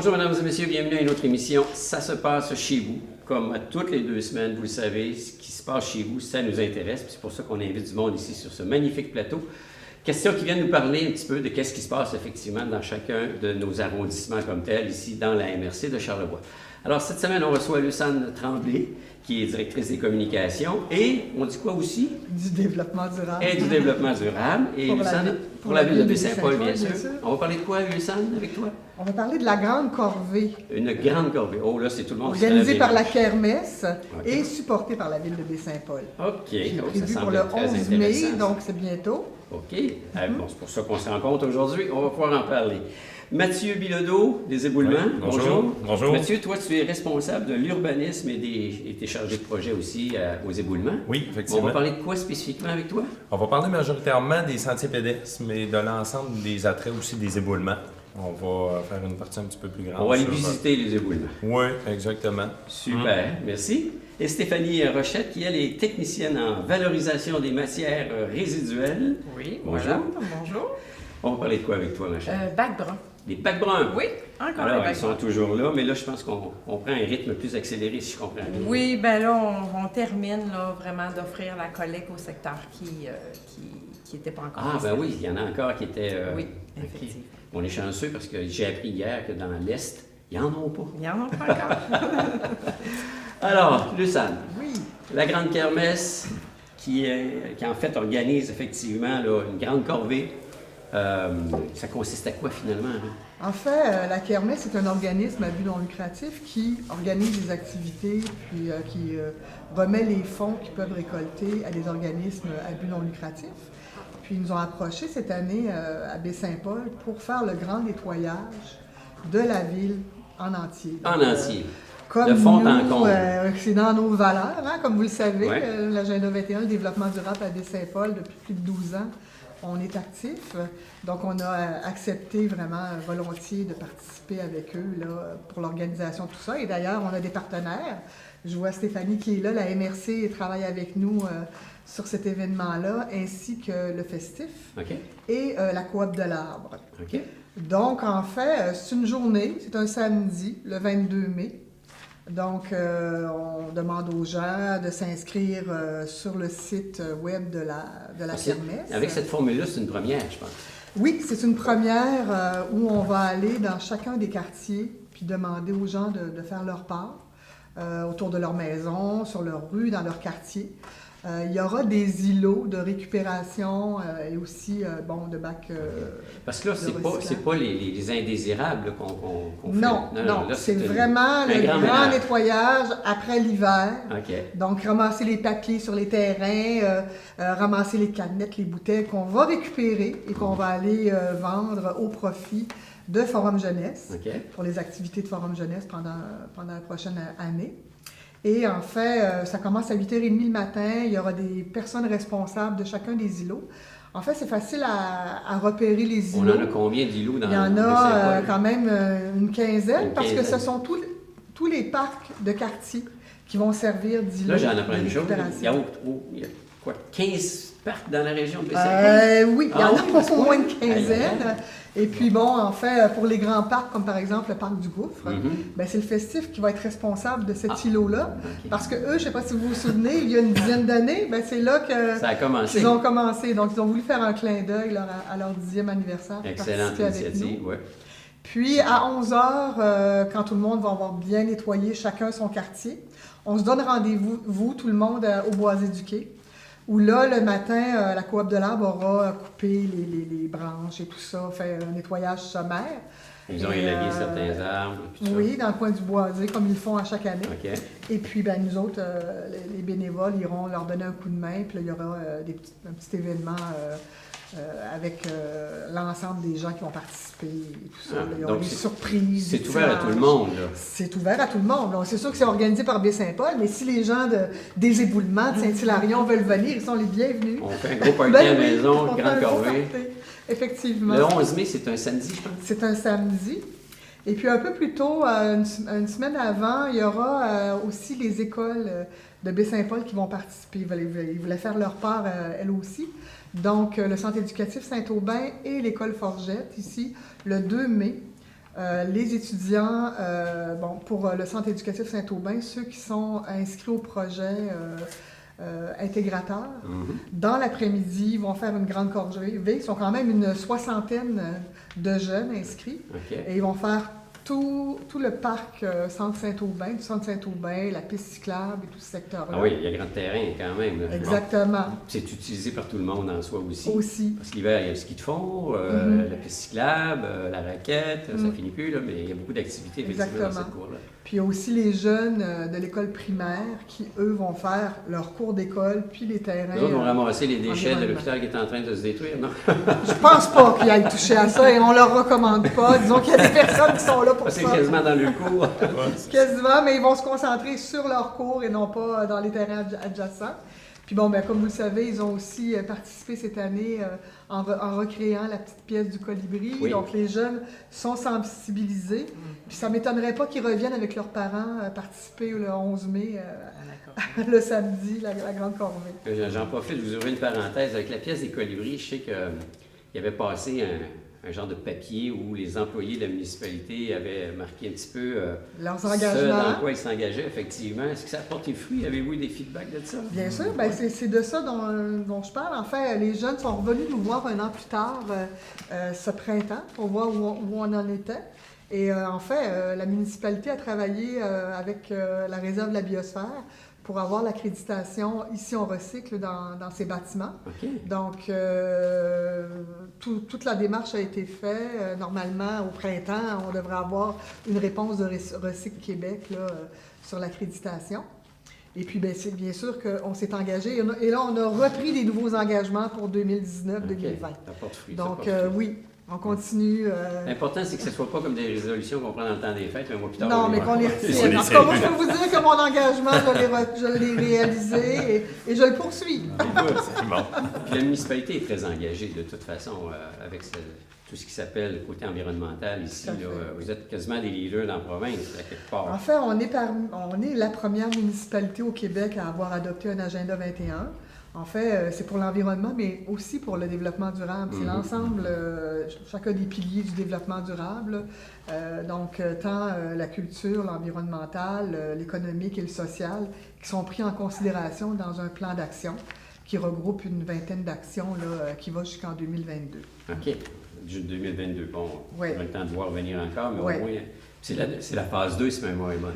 Bonjour mesdames et messieurs, bienvenue à une autre émission. Ça se passe chez vous. Comme à toutes les 2 semaines, vous le savez, ce qui se passe chez vous, ça nous intéresse. C'est pour ça qu'on invite du monde ici sur ce magnifique plateau. Question qui vient nous parler un petit peu de qu'est-ce qui se passe effectivement dans chacun de nos arrondissements comme tel, ici dans la MRC de Charlevoix. Alors cette semaine, on reçoit Lucane Tremblay, qui est directrice des communications, et on dit quoi aussi? Du développement durable. Et du développement durable. Et Lucane, pour la ville de Baie-Saint-Paul, bien sûr. On va parler de quoi, Lucane, avec toi? On va parler de la Grande Corvée. Une grande corvée. Oh là, c'est tout le monde. Organisée par la Kermesse et supportée par la ville de Baie-Saint-Paul. OK. Qui est ça prévu pour semble le très 11 mai, intéressant. donc c'est bientôt. OK. Bon, c'est pour ça qu'on se rencontre aujourd'hui. On va pouvoir en parler. Mathieu Bilodeau, des Éboulements. Oui, bonjour. Bonjour. Mathieu, toi, tu es responsable de l'urbanisme et tu es chargé de projet aussi aux Éboulements. Oui, effectivement. On va parler de quoi spécifiquement avec toi? On va parler majoritairement des sentiers pédestres, mais de l'ensemble des attraits aussi des éboulements. On va faire une partie un petit peu plus grande. On va aller visiter les Éboulements. Oui, exactement. Super, merci. Et Stéphanie Rochette, qui elle est technicienne en valorisation des matières résiduelles. Oui, Bonjour. voilà. Bonjour. On va parler de quoi avec toi, ma chère? Bac brun. Les bacs bruns. Oui, encore Alors, les bacs ils sont bruns. toujours là, mais là, je pense qu'on prend un rythme plus accéléré, si je comprends bien. Oui, ben là, on termine là, vraiment d'offrir la collecte au secteur qui n'était pas encore. Ah, ben oui, il y en a encore qui étaient... Oui, OK. effectivement. On est chanceux parce que j'ai appris hier que dans l'Est, ils n'en ont pas. Il n'y en a pas encore. Alors, Lucane, Oui. la grande kermesse qui en fait organise effectivement là, une grande corvée, ça consiste à quoi finalement? Là? En fait, la Kermesse est un organisme à but non lucratif qui organise des activités puis qui remet les fonds qu'ils peuvent récolter à des organismes à but non lucratif. Puis ils nous ont approchés cette année à Baie-Saint-Paul pour faire le grand nettoyage de la ville en entier. En Donc, entier. Comme De fond nous, en comble. c'est dans nos valeurs, hein, comme vous le savez, Ouais. l'agenda 21, le développement durable à Baie-Saint-Paul, depuis plus de 12 ans, on est actif. Donc, on a accepté vraiment volontiers de participer avec eux là, pour l'organisation de tout ça. Et d'ailleurs, on a des partenaires. Je vois Stéphanie qui est là, la MRC travaille avec nous sur cet événement-là, ainsi que le festif OK? et la coop de l'arbre. OK? Donc, en fait, c'est une journée, c'est un samedi, le 22 mai. Donc, on demande aux gens de s'inscrire sur le site web de la Kermesse. Avec cette formule-là, c'est une première, je pense. Oui, c'est une première où on va aller dans chacun des quartiers puis demander aux gens de faire leur part autour de leur maison, sur leur rue, dans leur quartier. Il y aura des îlots de récupération et aussi de bacs. Parce que là, c'est pas les indésirables là, qu'on fait. Non, là, c'est vraiment le grand ménage. nettoyage après l'hiver. OK. Donc, ramasser les papiers sur les terrains, ramasser les canettes, les bouteilles qu'on va récupérer et qu'on va aller vendre au profit de Forum Jeunesse OK. pour les activités de Forum Jeunesse pendant la prochaine année. Et en fait, ça commence à 8h30 le matin. Il y aura des personnes responsables de chacun des îlots. En fait, c'est facile à repérer les îlots. On en a combien d'îlots dans Il y en a quand même une quinzaine, parce que ce sont tous les parcs de quartier qui vont servir d'îlots. Là, j'en apprends de une chose. récupération. Il y a quoi, 15 parcs dans la région de Baie-Saint-Paul? Oui, il y en a au moins une quinzaine. Et puis bon, en fait, pour les grands parcs, comme par exemple le parc du Gouffre, ben, c'est le festif qui va être responsable de cet îlot-là. OK. Parce que eux, je ne sais pas si vous vous souvenez, il y a une dizaine d'années, ben, c'est là que Ça a commencé. ils ont commencé. Donc, ils ont voulu faire un clin d'œil là, à leur 10e anniversaire. pour Excellente participer avec initiative, nous. oui. Puis, à 11h, quand tout le monde va avoir bien nettoyé chacun son quartier, on se donne rendez-vous, tout le monde, au Boisé du Quai, où là, le matin, la coop de l'arbre aura coupé les branches et tout ça, fait un nettoyage sommaire. Ils ont élagué certains arbres. Puis tout Oui, dans le coin du Boisé, comme ils le font à chaque année. ça. OK. Et puis, ben, nous autres, les bénévoles iront leur donner un coup de main, puis là, il y aura un petit événement avec l'ensemble des gens qui vont participer et tout ça. Ah, Là, il y aura donc des surprises. C'est des ouvert à tout le tirages. monde, là. C'est ouvert à tout le monde. Donc, c'est sûr que c'est organisé par Baie-Saint-Paul, mais si les gens des éboulements de Saint-Hilarion veulent venir, ils sont les bienvenus. On fait un gros party Ben à la oui, maison, on une fait grande un gros corvée. party. Effectivement. Le 11 mai, c'est un samedi, je pense. C'est un samedi. Et puis un peu plus tôt, une semaine avant, il y aura aussi les écoles de Baie-Saint-Paul qui vont participer. Ils voulaient faire leur part, elles aussi. Donc, le Centre éducatif Saint-Aubin et l'École Forgette, ici, le 2 mai, Les étudiants, pour le Centre éducatif Saint-Aubin, ceux qui sont inscrits au projet intégrateur, dans l'après-midi, ils vont faire une grande corvée. Ils sont quand même une 60aine de jeunes inscrits. Et ils vont faire tout le parc Centre Saint-Aubin, du Centre Saint-Aubin, la piste cyclable et tout ce secteur-là. Ah oui, il y a grand terrain quand même. Là. Exactement. Bon, c'est utilisé par tout le monde en soi aussi. Aussi. Parce que l'hiver, il y a le ski de fond, la piste cyclable, la raquette, ça finit plus, là, mais il y a beaucoup d'activités effectivement dans cette cour-là. Puis il y a aussi les jeunes de l'école primaire qui, eux, vont faire leur cours d'école, puis les terrains. Les autres vont ramasser les déchets de l'hôpital qui est en train de se détruire, non? Je pense pas qu'ils aillent toucher à ça et on leur recommande pas. Disons qu'il y a des personnes qui sont là pour ça. C'est quasiment dans le cours. Quasiment, mais ils vont se concentrer sur leur cours et non pas dans les terrains adjacents. Puis bon, comme vous le savez, ils ont aussi participé cette année en recréant la petite pièce du colibri. Oui. Donc les jeunes sont sensibilisés. Puis ça ne m'étonnerait pas qu'ils reviennent avec leurs parents participer le 11 mai, le samedi, la grande corvée. J'en profite, je vous ouvre une parenthèse. Avec la pièce des colibris, je sais qu'il y avait passé un genre de papier où les employés de la municipalité avaient marqué un petit peu leurs ce engagements. dans quoi ils s'engageaient, effectivement. Est-ce que ça a porté fruit? Avez-vous eu des feedbacks de ça? Bien sûr, c'est de ça dont je parle. En fait, les jeunes sont revenus nous voir un an plus tard, ce printemps, pour voir où on en était. Et en fait, la municipalité a travaillé avec la réserve de la biosphère pour avoir l'accréditation ici on recycle dans ces bâtiments. Donc, toute la démarche a été faite. Normalement, au printemps, on devrait avoir une réponse de Recycle Québec là, sur l'accréditation. Et puis, c'est bien sûr qu'on s'est engagé. Et là, on a repris des nouveaux engagements pour 2019-2020. Ça porte fruit. Donc, oui. On continue. L'important, c'est que ce ne soit pas comme des résolutions qu'on prend dans le temps des fêtes, un mois plus tard. Non, mais qu'on les retienne. En tout cas, moi, je peux vous dire que mon engagement, je l'ai réalisé et je le poursuis. C'est bon. Puis la municipalité est très engagée de toute façon avec tout ce qui s'appelle le côté environnemental ici. Là, vous êtes quasiment des leaders dans la province, à quelque part. En fait, on est la première municipalité au Québec à avoir adopté un agenda 21. En fait, c'est pour l'environnement, mais aussi pour le développement durable. C'est l'ensemble, chacun des piliers du développement durable. Donc, tant la culture, l'environnemental, l'économique et le social, qui sont pris en considération dans un plan d'action qui regroupe une vingtaine d'actions qui va jusqu'en 2022. OK. 2022. Bon, oui. On a le temps de voir venir encore, mais au moins... C'est la phase 2, c'est même moins bonne.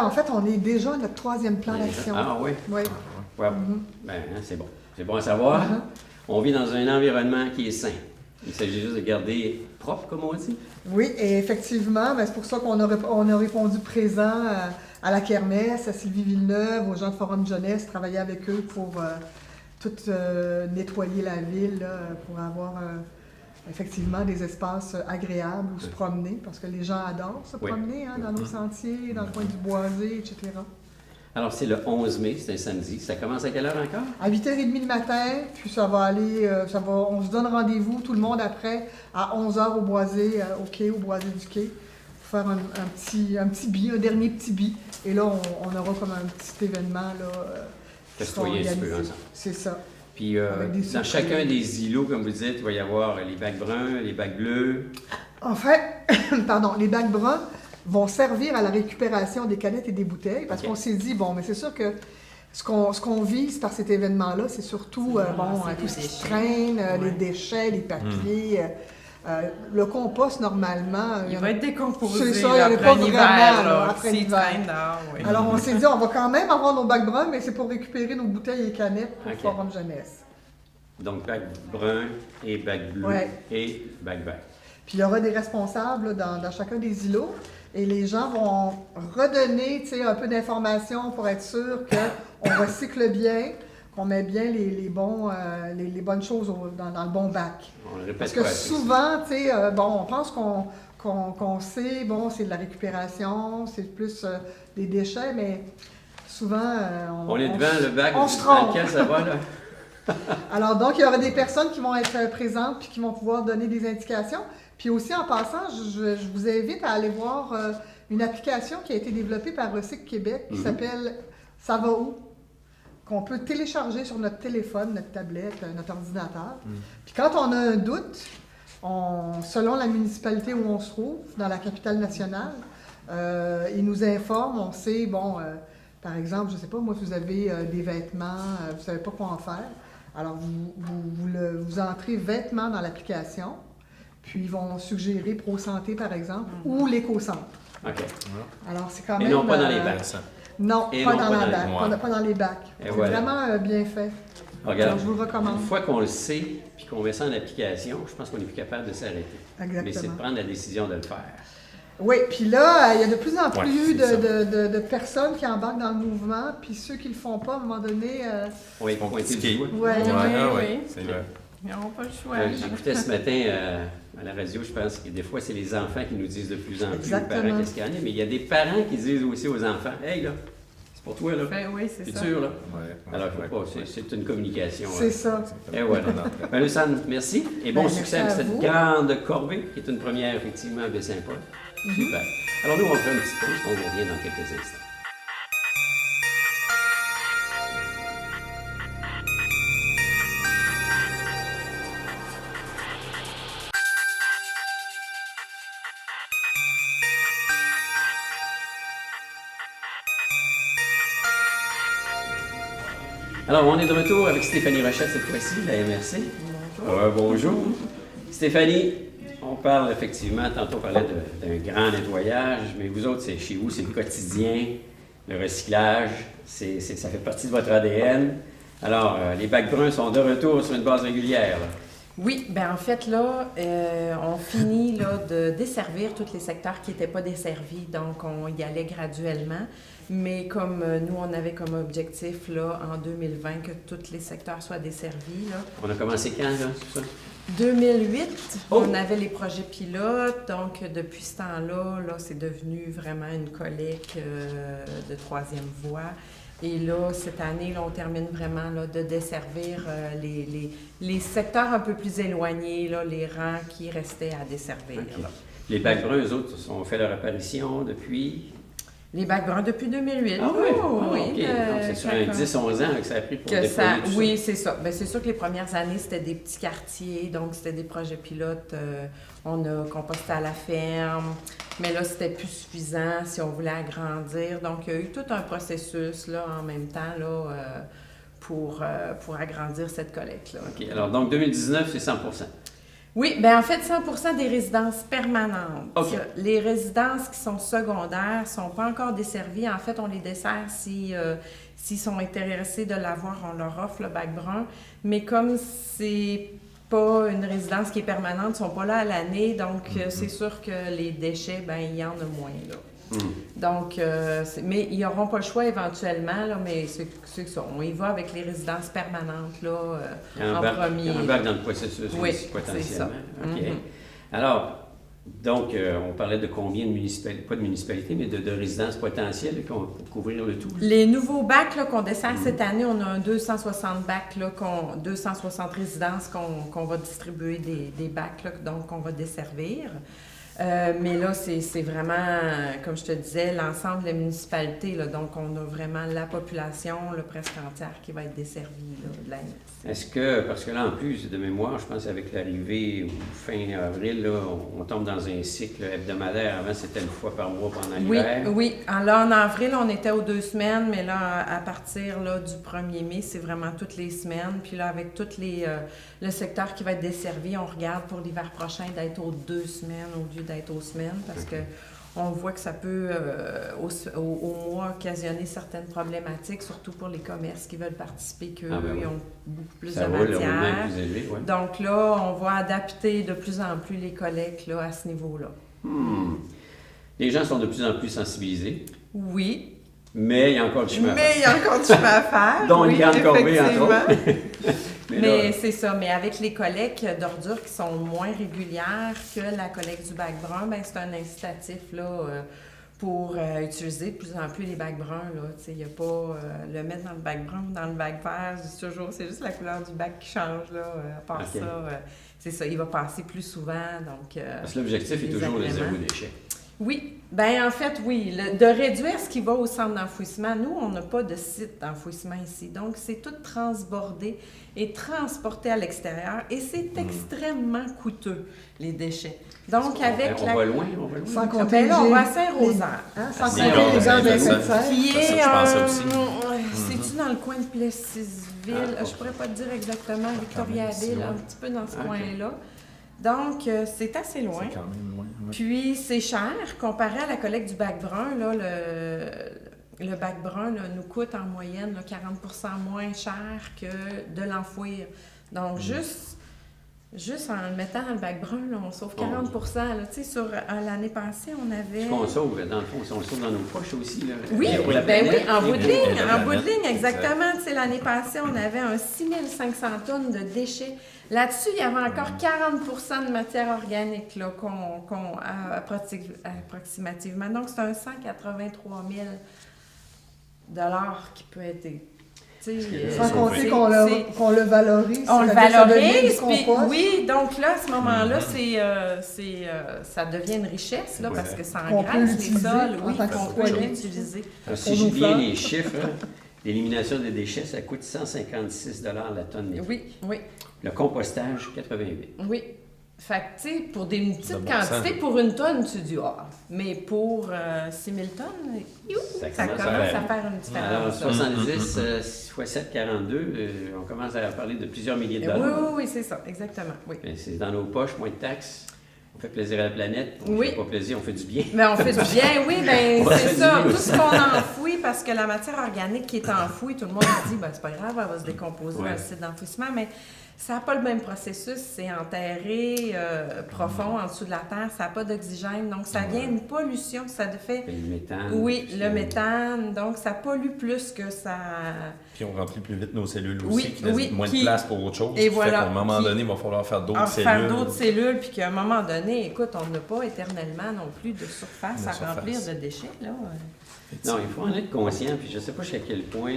En fait, on est déjà à notre 3e plan d'action. Ah oui? Oui. Ouais. C'est bon. C'est bon à savoir. On vit dans un environnement qui est sain. Il s'agit juste de garder propre, comme on dit. Oui, et effectivement, c'est pour ça qu'on a répondu présent à la kermesse, à Sylvie Villeneuve, aux gens de Forum Jeunesse, travailler avec eux pour tout nettoyer la ville, là, pour avoir... effectivement, des espaces agréables où se promener, parce que les gens adorent se promener dans nos sentiers, dans le coin du Boisé, etc. Alors, c'est le 11 mai, c'est un samedi. Ça commence à quelle heure encore? À 8h30 le matin, puis ça va aller, on se donne rendez-vous, tout le monde après, à 11h au Boisé, au quai, au Boisé du quai, pour faire un dernier petit bi. Et là, on aura comme un petit événement, là. Festoyer un peu ensemble. C'est ça. Puis, dans chacun des îlots, comme vous dites, il va y avoir les bacs bruns, les bacs bleus. En fait, les bacs bruns vont servir à la récupération des canettes et des bouteilles, parce qu'on s'est dit, mais c'est sûr que ce qu'on vise par cet événement-là, c'est surtout tout ce qui traîne, les déchets, les papiers. Le compost, normalement... il va être décomposé. C'est ça, il n'y en a pas vraiment après l'hiver. Alors, on s'est dit, on va quand même avoir nos bacs bruns, mais c'est pour récupérer nos bouteilles et canettes pour Forum Jeunesse. Donc, bac brun et bac bleu et bac vert. Puis, il y aura des responsables dans chacun des îlots et les gens vont redonner un peu d'informations pour être sûr qu'on recycle bien, qu'on met bien les bonnes choses dans le bon bac. Parce que souvent, on pense qu'on sait, c'est de la récupération, c'est plus des déchets, mais souvent, on est devant le bac dans lequel ça va, là. Alors, donc, il y aura des personnes qui vont être présentes puis qui vont pouvoir donner des indications. Puis aussi, en passant, je vous invite à aller voir une application qui a été développée par Recycle Québec qui s'appelle « Ça va où? » qu'on peut télécharger sur notre téléphone, notre tablette, notre ordinateur. Puis quand on a un doute, Selon la municipalité où on se trouve, dans la capitale nationale, ils nous informent, on sait, par exemple, je ne sais pas, moi, vous avez des vêtements, vous ne savez pas quoi en faire. Alors, vous entrez vêtements dans l'application, puis ils vont suggérer Pro Santé, par exemple, ou l'Éco-Centre. OK. Alors, c'est quand même... Et non pas dans les bacs. Non, Et pas non dans pas la dans bac, les- pas dans les bacs. Et C'est voilà. vraiment bien fait. Regarde, Donc, je vous le recommande. une fois qu'on le sait, puis qu'on met ça en application, je pense qu'on est plus capable de s'arrêter. Mais c'est de Exactement. prendre la décision de le faire. Oui, puis là, il y a de plus en plus c'est ça. de personnes qui embarquent dans le mouvement, puis ceux qui le font pas, à un moment donné... On va y pointer du Ski. doigt. ouais, Oui. C'est vrai. Ils n'auront pas le choix. J'écoutais ce matin à la radio, je pense que des fois, c'est les enfants qui nous disent de plus en plus aux Exactement. parents qu'est-ce qu'il y en a, mais il y a des parents qui disent aussi aux enfants, « Hey, là, c'est pour toi, là. Ben oui, c'est C'est ça. sûr, là. Ouais. Alors, faut pas, c'est une communication. c'est ça. Et voilà. Ben, Luciane, merci. Et bon Ben, succès merci avec à cette vous. grande corvée, qui est une première, effectivement, à Baie-Saint-Paul. Super. Alors, nous, on va faire une petite pause, on vous revient dans quelques instants. Alors, on est de retour avec Stéphanie Rochette cette fois-ci, de la MRC. Bonjour. Bonjour. Stéphanie, on parle effectivement, tantôt on parlait d'un grand nettoyage, mais vous autres, c'est chez vous, c'est le quotidien, le recyclage, ça fait partie de votre ADN. Alors, les bacs bruns sont de retour sur une base régulière, là. Oui, ben en fait, là, on finit là, de desservir tous les secteurs qui n'étaient pas desservis, donc on y allait graduellement. Mais comme nous, on avait comme objectif là, en 2020 que tous les secteurs soient desservis. Là. On a commencé quand, là, tout ça? 2008, Oh! on avait les projets pilotes, donc depuis ce temps-là, là, c'est devenu vraiment une collecte de troisième voie. Et là, cette année, là, on termine vraiment là, de desservir les secteurs un peu plus éloignés, là, les rangs qui restaient à desservir. OK. Là. Les bacs bruns, eux autres, ont fait leur apparition depuis... Les bacs bruns depuis 2008. Ah oui? Oh, Ah, oui. OK. Donc, c'est sur un 10-11 ans que ça a pris pour Que déployer ça, tout ça. oui, c'est ça. Bien, c'est sûr que les premières années, c'était des petits quartiers, donc c'était des projets pilotes. On a composté à la ferme, mais là, c'était plus suffisant si on voulait agrandir. Donc, il y a eu tout un processus là, en même temps là, pour agrandir cette collecte-là. OK. Alors, donc, 2019, c'est 100 Oui, bien en fait, 100% des résidences permanentes. OK. Les résidences qui sont secondaires ne sont pas encore desservies. En fait, on les dessert s'ils sont intéressés de l'avoir, on leur offre le bac brun. Mais comme c'est pas une résidence qui est permanente, ils ne sont pas là à l'année, donc c'est sûr que les déchets, ben il y en a moins, là. Donc, mais ils n'auront pas le choix éventuellement, là, mais c'est ça. On y va avec les résidences permanentes, là, Il y a un en bac, premier. il y a un bac dans le processus Oui, aussi, potentiellement. c'est ça. OK. Mhm. Alors, donc, on parlait de combien de municipalités, pas de municipalités, mais de résidences potentielles pour couvrir le tout. Les nouveaux bacs là, qu'on dessert cette année, on a un 260 bacs, là, 260 résidences qu'on va distribuer des bacs, là, donc qu'on va desservir. Mais là, c'est vraiment, comme je te disais, l'ensemble de la municipalité. Là, donc, on a vraiment la population là, presque entière qui va être desservie là, de la MRC. Est-ce que, parce que là, en plus, de mémoire, je pense avec l'arrivée fin avril, là, on tombe dans un cycle hebdomadaire. Avant, c'était une fois par mois pendant Oui, l'hiver. oui. Alors, en avril, on était aux 2 semaines, mais là, à partir là, du 1er mai, c'est vraiment toutes les semaines. Puis là, avec tous le secteur qui va être desservi, on regarde pour l'hiver prochain d'être aux 2 semaines au lieu d'être aux semaines parce que on voit que ça peut, au mois, occasionner certaines problématiques, surtout pour les commerces qui veulent participer, qu'eux, ils ont beaucoup plus Ça de roule, le roulement matière. est plus élevé, ouais. Donc là, on va adapter de plus en plus les collectes là, à ce niveau-là. Les gens sont de plus en plus sensibilisés, Oui, mais il y a encore du chemin à mais faire. il y a encore du chemin à faire. Dont oui, une grande corvée, entre effectivement. autres. Mais là, c'est ça, mais avec les collectes d'ordures qui sont moins régulières que la collecte du bac brun, ben c'est un incitatif là, pour utiliser de plus en plus les bacs bruns. Il n'y a pas le mettre dans le bac brun ou dans le bac vert, je dis toujours, c'est juste la couleur du bac qui change. Là, à part OK. ça, c'est ça, il va passer plus souvent. Donc, parce que l'objectif est les toujours le agréments. zéro déchet. Oui, Ben en fait, oui. De réduire ce qui va au centre d'enfouissement. Nous, on n'a pas de site d'enfouissement ici. Donc, c'est tout transbordé et transporté à l'extérieur. Et c'est extrêmement coûteux, les déchets. Donc, avec on va loin, on va loin. Sans compter Ben là, on va à les- Saint-Rosaire. Sans C'est compter long, les c'est heures intéressant. d'insecticide. Qui C'est ça est, que je pensais aussi. c'est-tu dans le coin de Plessisville? Ah, Je pourrais pas te dire exactement, Victoriaville, loin. un petit peu dans ce Ok. coin-là. Donc, c'est assez loin. C'est quand même loin. Ouais. Puis, c'est cher comparé à la collecte du bac brun. Là, le bac brun là, nous coûte en moyenne là, 40 moins cher que de l'enfouir. Donc, juste en le mettant dans le bac brun, là, on sauve 40 là. Tu sais, sur l'année passée, on avait... Ce qu'on sauve, dans le fond, on le sauve dans nos poches aussi. Là. Oui, Pour la ben oui, planète, en bout de et ligne, la en bout de planète, ligne, exactement. Tu sais, l'année passée, on avait un 6500 tonnes de déchets. Là-dessus, il y avait encore 40 de matière organique, là, approximativement. Donc, c'est un 183 000 qui peut être... tu sais, Sans compter c'est- qu'on le valorise. on le c'est-à-dire que ça devient valorise, du puis compost oui, donc là, à ce moment-là, ça devient une richesse, là, Ouais. parce que ça Qu'on peut engraisse les l'utiliser sols, en oui, tant que qu'on peut citoyen. l'utiliser. Alors, si Pour je nous lis bien faire. les chiffres, l'élimination des déchets, ça coûte 156 la tonne. d'épices. Oui, oui. Le compostage, 88. Oui. Fait que, tu sais, pour des petites De bon quantités, sens. pour une tonne, tu dis, ah, mais pour 6 000 tonnes, Ça ça commence commence à- à faire une Alors, différence. 70 fois 7, 42, on commence à parler de plusieurs milliers de Oui, dollars. oui, oui, c'est ça, exactement. Oui. Mais c'est dans nos poches, moins de taxes. On fait plaisir à la planète. On Oui. fait pas plaisir, on fait du bien. Mais on fait du bien, oui, ben On va c'est faire ça. du bien Tout aussi. ce qu'on enfouit, parce que la matière organique qui est enfouie, tout le monde se dit, ben c'est pas grave, elle va se décomposer Ouais. dans le site d'enfouissement, mais ça n'a pas le même processus. C'est enterré profond en dessous de la terre, ça n'a pas d'oxygène, donc ça vient une pollution, ça fait... Le méthane. Oui, puis le méthane, donc ça pollue plus que ça... Puis on remplit plus vite nos cellules Oui, aussi, qui laissent oui, moins qui- de place pour autre chose. Et qui voilà, fait qu'à un moment qui- donné, il va falloir faire d'autres en cellules. faire d'autres cellules, puis qu'à un moment donné, écoute, on n'a pas éternellement non plus de surface De à surface. remplir de déchets, là. Non, il faut en être conscient, puis je ne sais pas jusqu'à quel point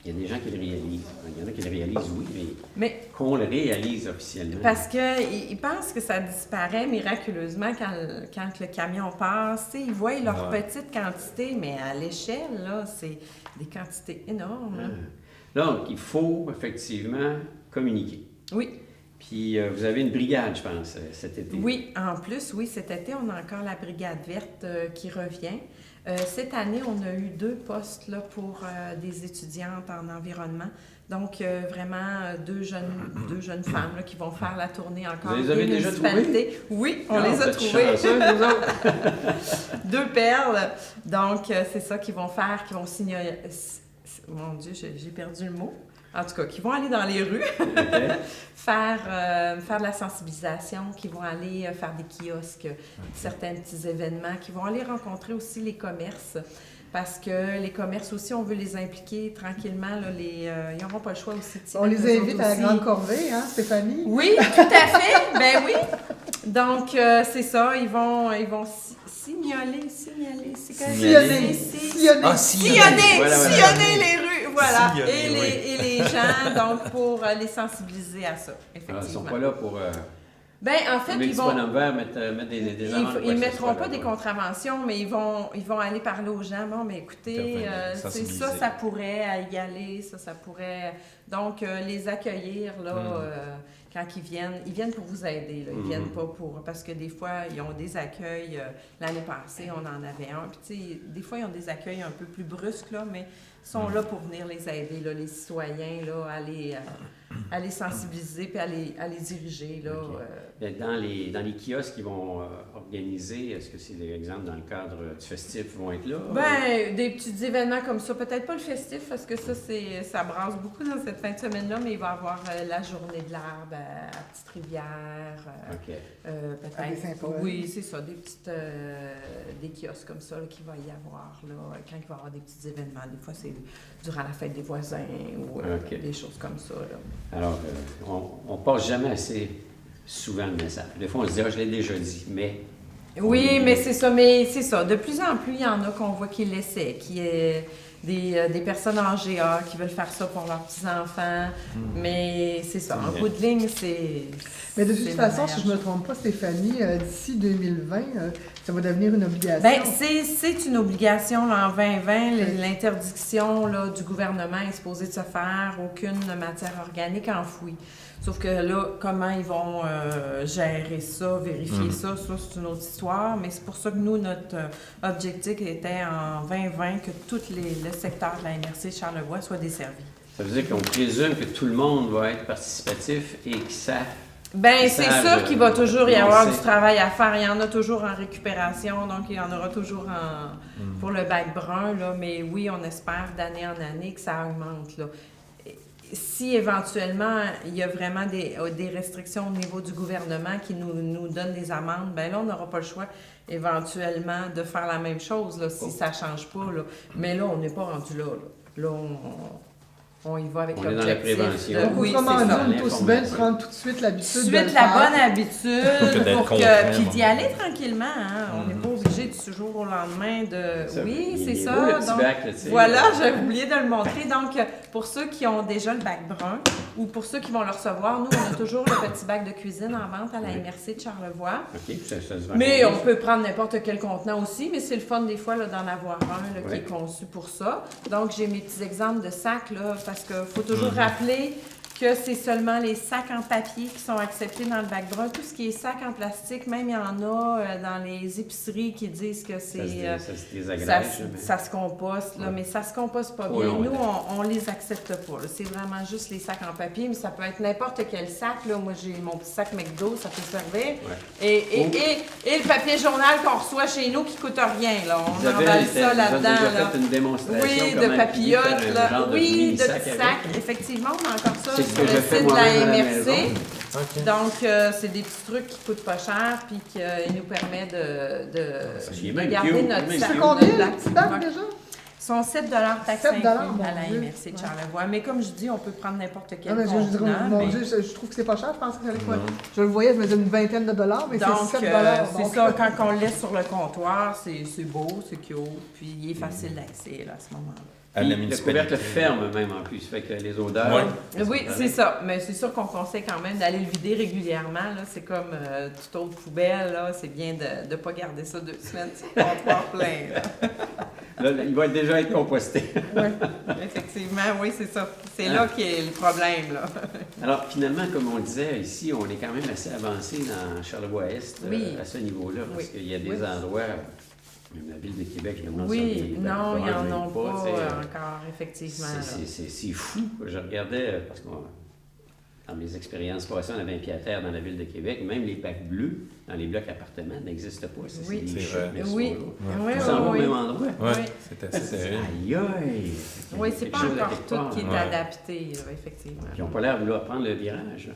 il y a des gens qui le réalisent. Il y en a qui le réalisent, oui, mais Mais qu'on le réalise officiellement. parce qu'ils pensent que ça disparaît miraculeusement quand le camion passe. Tu sais, ils voient leur Ouais. petite quantité, mais à l'échelle, là, c'est des quantités énormes. là. Donc, il faut effectivement communiquer. Oui. Puis, vous avez une brigade, je pense, cet été. Oui, en plus, oui, cet été, on a encore la brigade verte qui revient. Cette année, on a eu 2 postes là, pour des étudiantes en environnement. Donc, vraiment, deux jeunes femmes là, qui vont faire la tournée encore. Vous les avez des déjà municipalités. Oui, on Ah, les vous a êtes trouvées. chanceux, vous autres. 2 perles. Donc, c'est ça qu'ils vont faire, qui vont signaler... Mon Dieu, j'ai perdu le mot. En tout cas, qui vont aller dans les rues. OK. faire de la sensibilisation, qui vont aller faire des kiosques, certains petits événements, qui vont aller rencontrer aussi les commerces. Parce que les commerces aussi, on veut les impliquer tranquillement. Là, ils n'auront pas le choix aussi. On les eux invite autres à la aussi. grande corvée, hein, Stéphanie? Oui, tout à fait. Ben oui. Donc, c'est ça. Ils vont signaler. C'est quand même- Signaler. Sillonner. Ah, Sillonner, Voilà, voilà. sillonner les rues, voilà. Sillonner, oui. Et les gens, donc, pour les sensibiliser à ça, Alors, ils ne effectivement. sont pas là pour Ben, en fait, les ils petits vont... bonhommes verts, mettre des amendes. Ils ne mettront pas des contraventions, mais ils vont aller parler aux gens. Bon, mais écoutez, Intervenir, c'est sensibiliser. ça pourrait y aller, ça pourrait... Donc, les accueillir, là, quand ils viennent pour vous aider, là. Ils viennent pas pour... Parce que des fois, ils ont des accueils... L'année passée, on en avait un. Puis, tu sais, des fois, ils ont des accueils un peu plus brusques, là, mais ils sont là pour venir les aider, là, les citoyens, là, à les sensibiliser puis à les diriger, là. Ok. Dans les kiosques qu'ils vont organiser, est-ce que c'est des exemples dans le cadre du festif qui vont être là? Ben, des petits événements comme ça, peut-être pas le festif, parce que ça brasse beaucoup dans cette fin de semaine-là, mais il va y avoir la journée de l'arbre à Petite-Rivière, OK. À des peut-être. Saint-Paul. Oui, c'est ça, des kiosques comme ça là, qu'il va y avoir, là, quand il va y avoir des petits événements. Des fois, c'est durant la fête des voisins ou Ok. des choses comme ça, là. Alors, on ne passe jamais assez souvent le message. Des fois, on se dit, ah, je l'ai déjà dit, mais Oui, mais c'est ça. Mais c'est ça. De plus en plus, il y en a qu'on voit qui l'essaient, qui est des personnes âgées qui veulent faire ça pour leurs petits-enfants. Mais c'est ça. En bout de ligne, c'est... Mais de c'est toute la façon, si je ne me meilleure trompe pas, Stéphanie, d'ici 2020, ça va devenir une obligation. Bien, c'est une obligation là, en 2020. L'interdiction là, du gouvernement est supposée de se faire aucune matière organique enfouie. Sauf que là, comment ils vont gérer ça, vérifier ça, c'est une autre histoire. Mais c'est pour ça que nous, notre objectif était en 2020 que tout le secteur de la MRC Charlevoix soit desservi. Ça veut dire qu'on présume que tout le monde va être participatif et que ça... Bien, c'est sûr qu'il va toujours y avoir du lancer. travail à faire. Il y en a toujours en récupération, donc il y en aura toujours pour le bac brun. Là. Mais oui, on espère d'année en année que ça augmente. Là. Si éventuellement il y a vraiment des restrictions au niveau du gouvernement qui nous donnent des amendes, bien là, on n'aura pas le choix éventuellement de faire la même chose là, si ça ne change pas. Là. Mais là, on n'est pas rendu là. Là, on y va avec On est l'objectif. dans la prévention. Donc, Oui, autrement c'est dit, ça. on est aussi bien de prendre tout de suite l'habitude de le Suite la faire. bonne habitude d'être pour concret, que puis bon. d'y aller tranquillement. Hein. On n'est pas obligé du jour au lendemain de. Ça, Oui, il c'est est ça. beau, le petit Donc, bac, là, tu sais. voilà, j'avais oublié de le montrer. Donc, pour ceux qui ont déjà le bac brun ou pour ceux qui vont le recevoir, nous, on a toujours le petit bac de cuisine en vente à la MRC de Charlevoix. OK, ça se vend Mais comme on peut prendre n'importe quel contenant aussi, mais c'est le fun des fois là, d'en avoir un là, qui Ouais. est conçu pour ça. Donc, j'ai mes petits exemples de sacs, là, parce qu'il faut toujours rappeler que c'est seulement les sacs en papier qui sont acceptés dans le bac brun. Tout ce qui est sac en plastique, même il y en a dans les épiceries qui disent que c'est... ça se désagrège. ça, là, mais- ça se composte, là, Ouais. mais ça se composte pas Trop bien. long, Nous, ouais. on les accepte pas. là. C'est vraiment juste les sacs en papier, mais ça peut être n'importe quel sac. Là. Moi, j'ai mon petit sac McDo, ça peut servir. Ouais. Et le papier journal qu'on reçoit chez nous qui coûte rien. Là. On Isabelle emballe était- ça vous là-dedans. avez déjà là. fait une démonstration. Oui, comment de papillotes, faire un là. genre de Oui, de mini-sac petits avec. sacs. Effectivement, on a encore ça C'est ce sur que le je fais site de la moi-même à la MRC. maison. OK. Donc, c'est des petits trucs qui coûtent pas cher puis qui nous permet Il est de même garder cute, notre même sac. cute. Combien, notre le bac. petit bac Ouais. déjà? Sont 7 taxes 7 inclus mon à la Dieu. MRC de Ouais. Charlevoix. Mais comme je dis, on peut prendre n'importe quel Ah, mais contenant. mon mais- Dieu, je trouve que c'est pas cher. Je pensais que ça allait quoi? Je le voyais, je me disais une vingtaine de dollars, mais Donc, c'est 7 c'est donc. ça, quand on le laisse sur le comptoir, c'est beau, c'est cute, puis il est facile d'accès là, à ce moment-là. À la Puis, le municipalité. couvercle ferme même en plus, fait que les odeurs... Ouais. Oui, c'est ça. Mais c'est sûr qu'on conseille quand même d'aller le vider régulièrement. Là. C'est comme toute autre poubelle. Là. C'est bien de ne pas garder ça 2 semaines sur le comptoir plein. Là. Là, il va déjà être composté. Oui, effectivement, oui, c'est ça. C'est là qu'est le problème. Là. Alors, finalement, comme on le disait, ici, on est quand même assez avancé dans Charlevoix-Est Oui. à ce niveau-là, parce Oui. qu'il y a des Oui. endroits, même la ville de Québec, le monde Oui, non, ils en n'en ont pas tu sais, encore, effectivement. là. C'est fou. Je regardais, parce que dans mes expériences passées, on avait un pied à terre dans la ville de Québec, même les bacs bleus dans les blocs appartements n'existent pas. Ça, Oui. c'est des C'est chutes, vrai. mais Oui, c'est oui, pas là. On s'en va au oui. même endroit. Ouais, Oui. c'est assez terrible. Aïe aïe! Oui, c'est Quelque pas chose à encore quelque tout part. qui est Ouais. adapté, là, effectivement. Ils n'ont pas l'air de vouloir prendre le virage.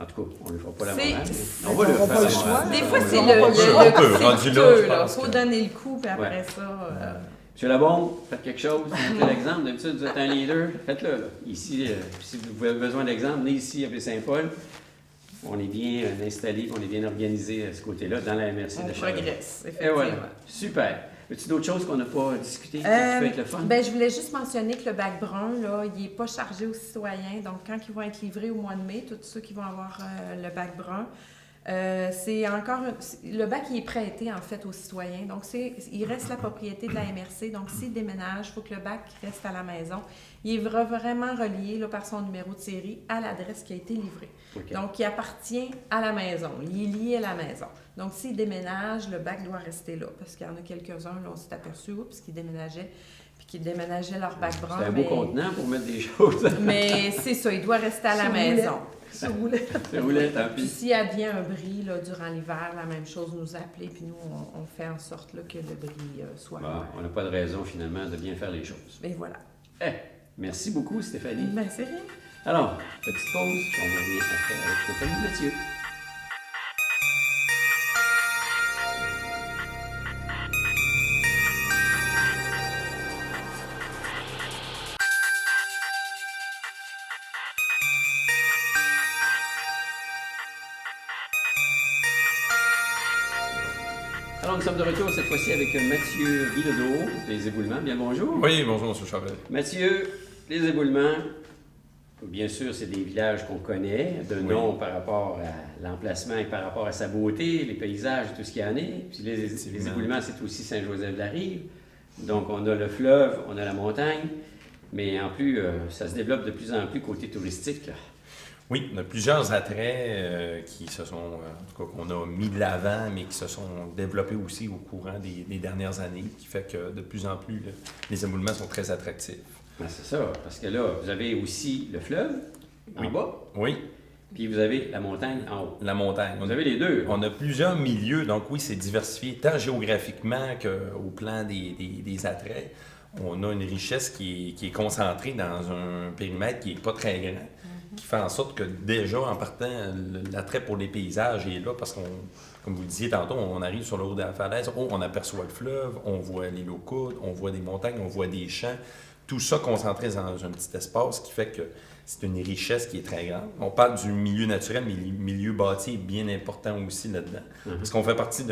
En tout cas, on ne le fera pas la C'est- morale. c'est- On va le on faire. n'a pas le la choix. morale. Des fois, On va c'est le le, faire. On peut, c'est rendu là, coûteux, je là. pense Faut que- donner le coup, puis après Ouais. ça... Monsieur Labombe, faites quelque chose. Montrez l'exemple. D'habitude, vous êtes un leader. Faites-le. Là. Ici, si vous avez besoin d'exemple, venez ici à Baie-Saint-Paul. On est bien installé, on est bien organisé à ce côté-là dans la MRC on de Charlevoix. progresse, Et effectivement. voilà. Super. As-tu d'autres choses qu'on n'a pas discutées qui peut être le fun? Ben, je voulais juste mentionner que le bac brun, là, il n'est pas chargé aux citoyens. Donc, quand ils vont être livrés au mois de mai, tous ceux qui vont avoir le bac brun, c'est encore... Le bac, il est prêté, en fait, aux citoyens. Donc, il reste la propriété de la MRC. Donc, s'il déménage, il faut que le bac reste à la maison. Il est vraiment relié là, par son numéro de série à l'adresse qui a été livrée. OK. Donc, il appartient à la maison. Il est lié à la maison. Donc, s'il déménage, le bac doit rester là. Parce qu'il y en a quelques-uns, là, on s'est aperçu, oups, qu'ils déménageaient, puis qu'ils déménageaient leur bac brun. C'est un beau contenant pour mettre des choses. Mais c'est ça, il doit rester à la Sur maison. Sur roulet. C'est roulé, tant Puis pis. s'il advient un bris là, durant l'hiver, la même chose, nous appeler, puis nous, on fait en sorte là, que le bris soit Bon, couvert. on n'a pas de raison, finalement, de bien faire les choses. Et voilà. Eh, merci beaucoup, Stéphanie. Ben, c'est rien. Alors, petite pause, puis on revient après avec Stéphanie Mathieu. nous sommes de retour cette fois-ci avec Mathieu Bilodeau des Éboulements. Bien bonjour. Oui, bonjour, M. Charvet. Mathieu, les Éboulements, bien sûr, c'est des villages qu'on connaît, de nom par rapport à l'emplacement et par rapport à sa beauté, les paysages et tout ce qu'il y en est. Puis les Éboulements, c'est aussi Saint-Joseph-de-la-Rive. Donc, on a le fleuve, on a la montagne, mais en plus, ça se développe de plus en plus côté touristique, là. Oui, on a plusieurs attraits qui se sont, en tout cas, qu'on a mis de l'avant, mais qui se sont développés aussi au courant des dernières années, qui fait que de plus en plus, les éboulements sont très attractifs. Ben, c'est ça, parce que là, vous avez aussi le fleuve en bas, Oui, puis vous avez la montagne en haut. la montagne. Vous avez les deux. On a plusieurs milieux, donc oui, c'est diversifié tant géographiquement qu'au plan des attraits. On a une richesse qui est concentrée dans un périmètre qui n'est pas très grand, qui fait en sorte que déjà, en partant, l'attrait pour les paysages est là parce qu'on, comme vous le disiez tantôt, on arrive sur le haut de la falaise, on aperçoit le fleuve, on voit les low-coudes, on voit des montagnes, on voit des champs. Tout ça concentré dans un petit espace qui fait que c'est une richesse qui est très grande. On parle du milieu naturel, mais le milieu bâti est bien important aussi là-dedans. Parce qu'on fait partie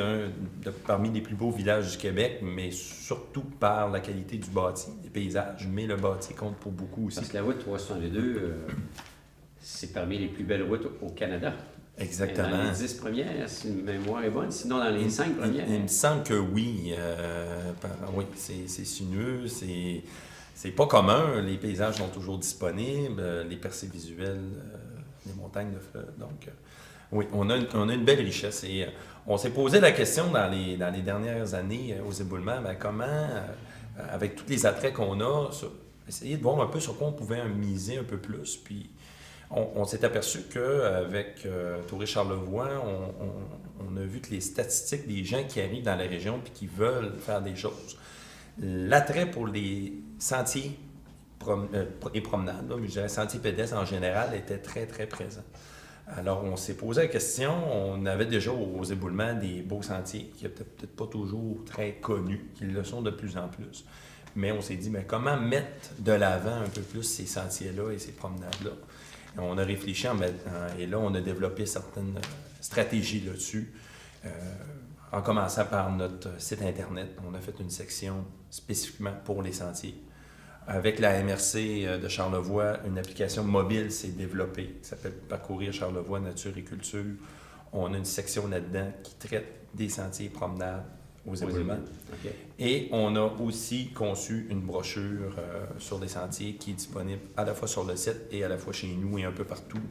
parmi les plus beaux villages du Québec, mais surtout par la qualité du bâti, des paysages. Mais le bâti compte pour beaucoup aussi. Parce que la route 362, c'est parmi les plus belles routes au Canada. Exactement. Dans les 10 premières, si ma mémoire est bonne. Sinon, dans les 5 premières. Il me semble que oui. Oui, c'est sinueux, c'est pas commun. Les paysages sont toujours disponibles, les percées visuelles, les montagnes de fleuve. Donc, oui, on a une belle richesse. Et on s'est posé la question dans les dernières années aux éboulements, comment, avec tous les attraits qu'on a, essayer de voir un peu sur quoi on pouvait miser un peu plus. Puis, on s'est aperçu qu'avec Tourisme Charlevoix, on a vu que les statistiques des gens qui arrivent dans la région et qui veulent faire des choses, l'attrait pour les sentiers et promenades, là, mais je dirais sentiers pédestres en général, était très, très présent. Alors, on s'est posé la question, on avait déjà aux éboulements des beaux sentiers qui n'étaient peut-être pas toujours très connus, qui le sont de plus en plus. Mais on s'est dit, comment mettre de l'avant un peu plus ces sentiers-là et ces promenades-là? On a réfléchi et là, on a développé certaines stratégies là-dessus. En commençant par notre site Internet, on a fait une section spécifiquement pour les sentiers. Avec la MRC de Charlevoix, une application mobile s'est développée qui s'appelle Parcourir Charlevoix, Nature et Culture. On a une section là-dedans qui traite des sentiers et promenades aux éboulements. Okay. Et on a aussi conçu une brochure sur les sentiers qui est disponible à la fois sur le site et à la fois chez nous et un peu partout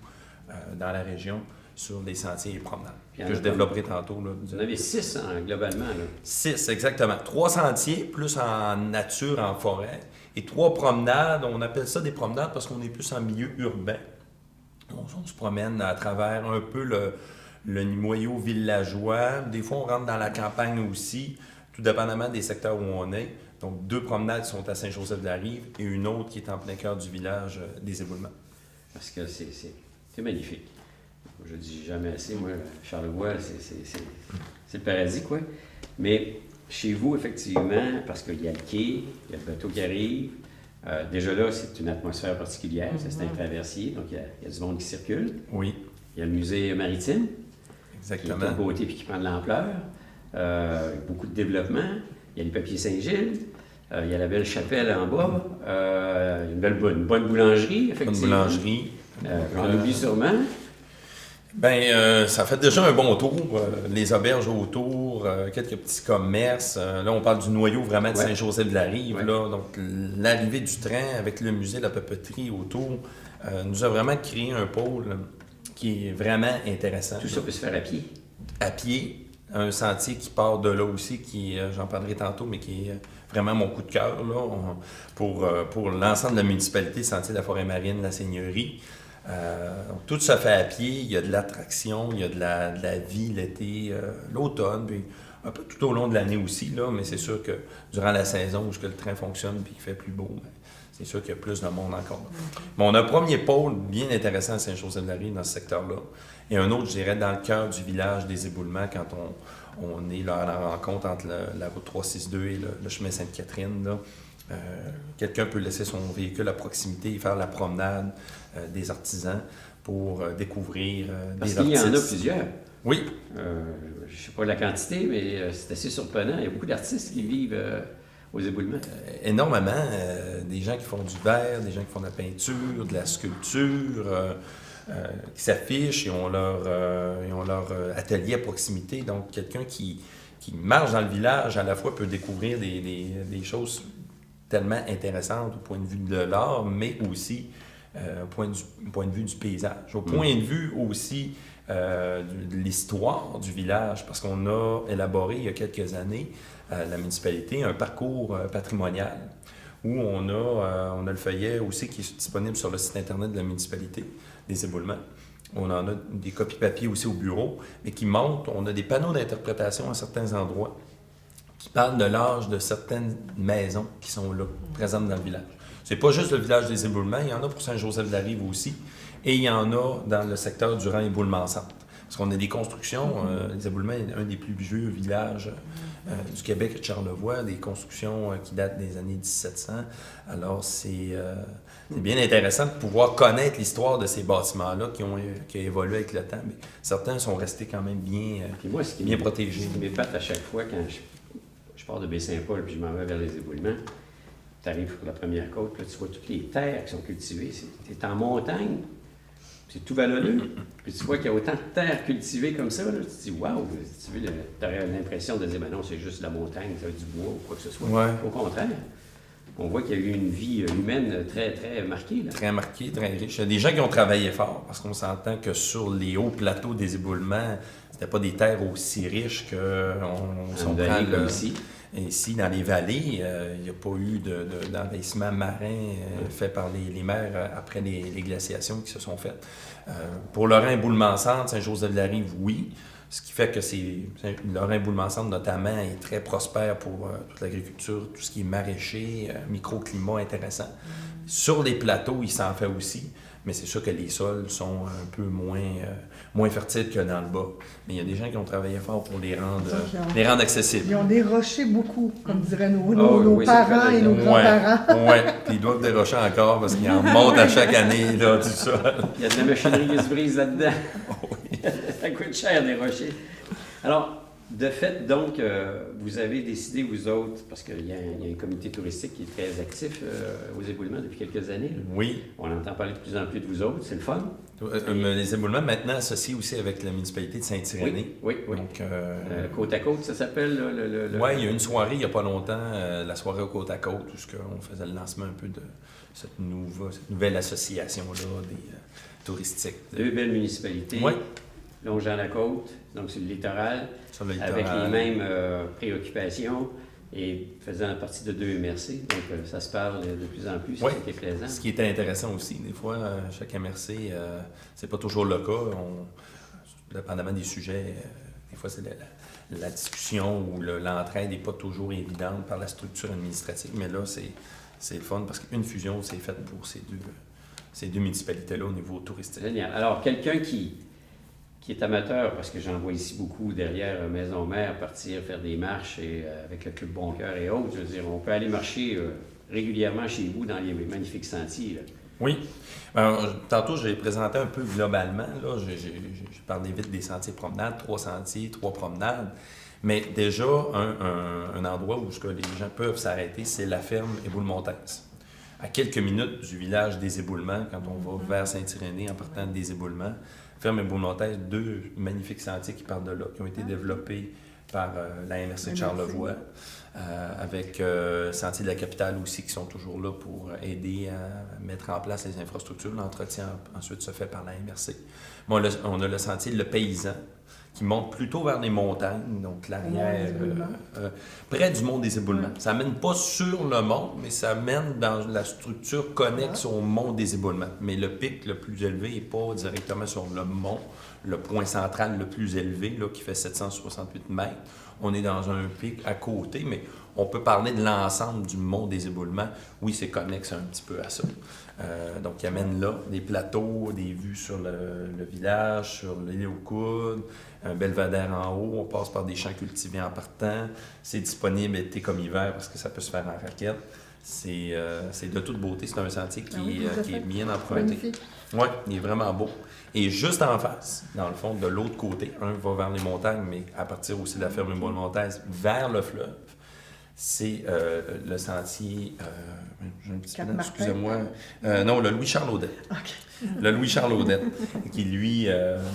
dans la région sur les sentiers et promenades, que je développerai tantôt. Là, vous en avez 6 globalement. 6, exactement. 3 sentiers, plus en nature, en forêt, et 3 promenades. On appelle ça des promenades parce qu'on est plus en milieu urbain. On se promène à travers un peu le noyau villageois. Des fois, on rentre dans la campagne aussi, tout dépendamment des secteurs où on est. Donc, 2 promenades qui sont à Saint-Joseph-de-la-Rive et une autre qui est en plein cœur du village des Éboulements. Parce que c'est magnifique. Je dis jamais assez, moi, Charlevoix, c'est le paradis, quoi. Mais chez vous, effectivement, parce qu'il y a le quai, il y a le bateau qui arrive, déjà là, c'est une atmosphère particulière, c'est un traversier, donc il y a du monde qui circule. Oui. Il y a le musée maritime, Exactement. qui est de beauté et qui prend de l'ampleur. Beaucoup de développement. Il y a les papiers Saint-Gilles. Il y a la belle chapelle en bas. Il y a une bonne boulangerie, effectivement. Une boulangerie. On oublie sûrement. Ça fait déjà un bon tour. Les auberges autour, quelques petits commerces. Là, on parle du noyau vraiment de Saint-Joseph-de-la-Rive. Là, donc, l'arrivée du train avec le musée de la papeterie autour nous a vraiment créé un pôle qui est vraiment intéressant. Tout ça peut se faire à pied. À pied, un sentier qui part de là aussi, qui, j'en parlerai tantôt, mais qui est vraiment mon coup de cœur là, pour l'ensemble de la municipalité, le sentier de la forêt marine, la seigneurie. Donc, tout se fait à pied, il y a de l'attraction, il y a de la vie l'été, l'automne, puis un peu tout au long de l'année aussi, là, mais c'est sûr que durant la saison où le train fonctionne et qu'il fait plus beau, c'est sûr qu'il y a plus de monde encore. Mais on a un premier pôle bien intéressant à Saint-Joseph-de-la-Rive dans ce secteur-là, et un autre, je dirais, dans le cœur du village des Éboulements, quand on est là à la rencontre entre la route 362 et le chemin Sainte-Catherine, là. Quelqu'un peut laisser son véhicule à proximité et faire la promenade des artisans pour découvrir des artistes. Parce qu'il y en a plusieurs. Oui, Je ne sais pas la quantité, mais c'est assez surprenant. Il y a beaucoup d'artistes qui vivent aux éboulements. énormément. Des gens qui font du verre, des gens qui font de la peinture, de la sculpture, qui s'affichent, ils ont leur atelier à proximité. Donc, quelqu'un qui marche dans le village, à la fois peut découvrir des choses tellement intéressantes au point de vue de l'art, mais aussi au point de vue du paysage. Au point de vue aussi de l'histoire du village, parce qu'on a élaboré il y a quelques années, la municipalité, un parcours patrimonial où on a le feuillet aussi qui est disponible sur le site Internet de la municipalité des éboulements. On en a des copies papier aussi au bureau, mais qui montrent, on a des panneaux d'interprétation à certains endroits qui parlent de l'âge de certaines maisons qui sont là, présentes dans le village. C'est pas juste le village des éboulements, il y en a pour Saint-Joseph-de-la-Rive aussi, et il y en a dans le secteur du Rhin-Éboulement-Centre. Parce qu'on a des constructions, les éboulements est un des plus vieux villages du Québec et de Charlevoix, des constructions qui datent des années 1700. Alors c'est bien intéressant de pouvoir connaître l'histoire de ces bâtiments-là qui ont évolué avec le temps, mais certains sont restés quand même Puis moi, bien protégés. Ce qui m'épate à chaque fois quand je pars de Baie-Saint-Paul puis je m'en vais vers les éboulements, tu arrives sur la première côte, là, tu vois toutes les terres qui sont cultivées. Tu es en montagne, c'est tout vallonneux. Puis tu vois qu'il y a autant de terres cultivées comme ça. Là, tu te dis, waouh, tu aurais l'impression de dire, ben non, c'est juste la montagne, ça du bois ou quoi que ce soit. Ouais. Au contraire, on voit qu'il y a eu une vie humaine très, très marquée. Là. Très marqué, très riche. Il y a des gens qui ont travaillé fort, parce qu'on s'entend que sur les hauts plateaux des éboulements, c'était pas des terres aussi riches qu'on s'en prend ici. Ici, dans les vallées, il n'y a pas eu d'envahissement marin fait par les mers après les glaciations qui se sont faites. Pour le Rhin-Éboulement-Centre, Saint-Joseph-de-la-Rive, oui. Ce qui fait que le Rhin-Éboulement-Centre, notamment, est très prospère pour toute l'agriculture, tout ce qui est maraîcher, microclimat intéressant. Sur les plateaux, il s'en fait aussi, mais c'est sûr que les sols sont un peu moins fertiles que dans le bas. Mais il y a des gens qui ont travaillé fort pour les rendre accessibles. Ils ont déroché beaucoup, comme diraient nos oui, parents et nos grands-parents. Oui, puis ils doivent dérocher encore parce qu'ils en montent à chaque année là, du sol. Il y a de la machinerie qui se brise là-dedans. Ça coûte cher, des rochers. Alors, de fait, donc, vous avez décidé, vous autres, parce qu'il y a un comité touristique qui est très actif aux éboulements depuis quelques années. Là. Oui. On entend parler de plus en plus de vous autres, c'est le fun. Les éboulements, maintenant, associés aussi avec la municipalité de Saint-Irénée. Oui. Donc, côte à côte, ça s'appelle? Oui, il y a une soirée, il n'y a pas longtemps, la soirée au côte à côte, où on faisait le lancement un peu de cette nouvelle association-là des touristiques. Deux belles municipalités. Oui. Longeant la côte, donc sur le littoral, Sur le littoral. avec les mêmes préoccupations et faisant partie de deux MRC. Donc, ça se parle de plus en plus, oui. ce qui est plaisant. Ce qui était intéressant aussi, des fois, chaque MRC, c'est pas toujours le cas. Dépendamment des sujets, des fois, c'est la discussion ou l'entraide n'est pas toujours évidente par la structure administrative, mais là, c'est le fun parce qu'une fusion, c'est faite pour ces deux municipalités-là au niveau touristique. Génial. Alors, quelqu'un qui est amateur, parce que j'en vois ici beaucoup derrière Maison Mère, partir faire des marches et, avec le Club Bon Cœur et autres, je veux dire, on peut aller marcher régulièrement chez vous dans les magnifiques sentiers. Là. Oui. Tantôt, j'ai présenté un peu globalement. Là, j'ai parlé vite des sentiers promenades, 3 sentiers, 3 promenades. Mais déjà, un endroit où les gens peuvent s'arrêter, c'est la ferme Éboulemont-Montaise. À quelques minutes du village des Éboulements, quand on va vers Saint-Irénée en partant des Éboulements, ferme Éboulemont-Montaise, 2 magnifiques sentiers qui partent de là, qui ont été développés par la MRC de Charlevoix, avec Sentiers de la Capitale aussi, qui sont toujours là pour aider à mettre en place les infrastructures. L'entretien ensuite se fait par la MRC. Bon, on a le sentier Le Paysan, qui monte plutôt vers les montagnes, donc l'arrière, près du mont des Éboulements. Ça ne mène pas sur le mont, mais ça mène dans la structure connexe au mont des Éboulements. Mais le pic le plus élevé n'est pas directement sur le mont, le point central le plus élevé, là, qui fait 768 mètres. On est dans un pic à côté, mais on peut parler de l'ensemble du mont des Éboulements. Oui, c'est connexe un petit peu à ça. Donc, il amène là des plateaux, des vues sur le village, sur l'île aux Coudes, un belvédère en haut. On passe par des champs cultivés en partant. C'est disponible été comme hiver parce que ça peut se faire en raquette. C'est de toute beauté. C'est un sentier Ah oui, tout à qui est fait. bien emprunté. Magnifique. Oui, il est vraiment beau. Et juste en face, dans le fond, de l'autre côté, un va vers les montagnes, mais à partir aussi de la ferme Bois-Montaise, vers le fleuve, c'est le sentier, j'ai un petit peu, Cap-Martin. excusez-moi, non, le Louis-Charles Audette. OK. Le Louis-Charles Audette, qui lui,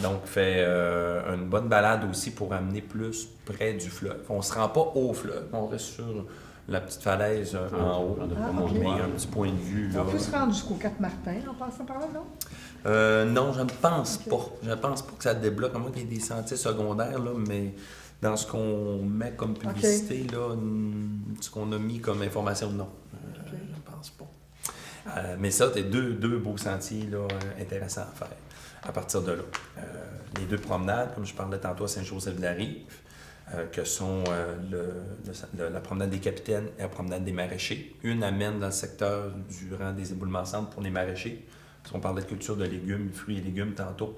donc, fait une bonne balade aussi pour amener plus près du fleuve. On ne se rend pas au fleuve, on reste sur la petite falaise en haut. On doit Ah, pas ok. monter. Mais il y a un petit point de vue, là. On peut se rendre jusqu'au Cap-Martin en passant par là, non? Non, je ne pense Ok. pas. Je pense pas que ça débloque, à moins qu'il y ait des sentiers secondaires, là, mais dans ce qu'on met comme publicité, là, ce qu'on a mis comme information, non. Je ne pense pas. Mais ça, c'est deux beaux sentiers là, intéressants à faire à partir de là. Les deux promenades, comme je parlais tantôt à Saint-Joseph-de-la-Rive, que sont la promenade des Capitaines et la promenade des Maraîchers. Une amène dans le secteur du rang des éboulements-centres pour les maraîchers. Parce qu'on parlait de culture de légumes, fruits et légumes tantôt.